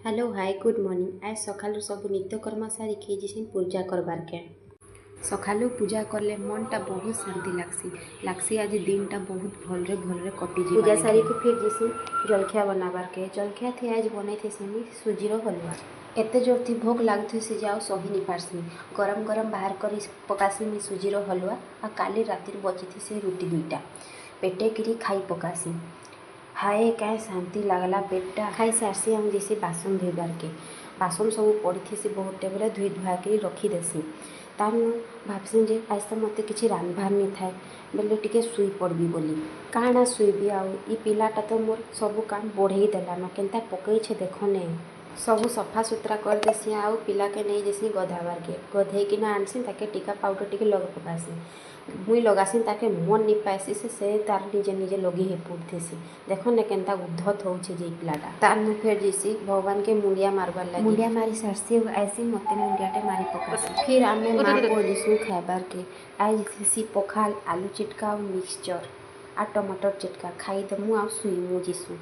Hello hi good morning. आज सकालू सब नित्यकर्म सारिकी जिसे पूजा करबार के सकालू पूजा करले मनटा बहुत शांति लागसी आज दिनटा बहुत भलरे कटि जी पूजा सारी को फिर जिसे जलखिया बनाबार के जलखिया थे आज बनै थे सेमी सुजीर हलवा एते जोर थी भोग लागुथी से जाओ सही नहीं पारसी गरम गरम बाहर कर पकासी मी सुजीर हलवा आ काली रातिर बची थी से रुटी दुईटा पेटे किरी खाई पकासी हाय क्या शांति लगला पेटा खाई सारसी हम जैसे बासन धोबार के बासन सब पड़ी थी से बहुत टेबल धोई धुआक रखीदेसी तार भावसी जे आज तो मत कि रांधबार नहीं थाए बोले टिके शुई पड़बी बोली काଣା शुईबी आउ पिलाटा तो मोर सब काम बढ़े देलान केनता पकई देखने सब सफा सुतरा कर देसी आउ पिला के नहीं जैसी गधाबार के गधे आनसी ताके टीका पाउडर टिके लगे पकासी मुई लगासी ताके मन नहीं पासी से तार निजे निजे लगी हे पड़थेसी देखो ने केनता उद्धत होउछे जे पिलाटा तार न फेर जैसी भगवान के मुंडिया मारबार लगी मुंडिया मारी सारसी ऐसी मते मुंडियाटे मारी पकासी फिर आमे मां को जिसु खाइबार के आई जैसी पखाल आलू चिटका और मिक्सचर आ टमाटर चिटका खाई दमु आ सुई मु जिसु।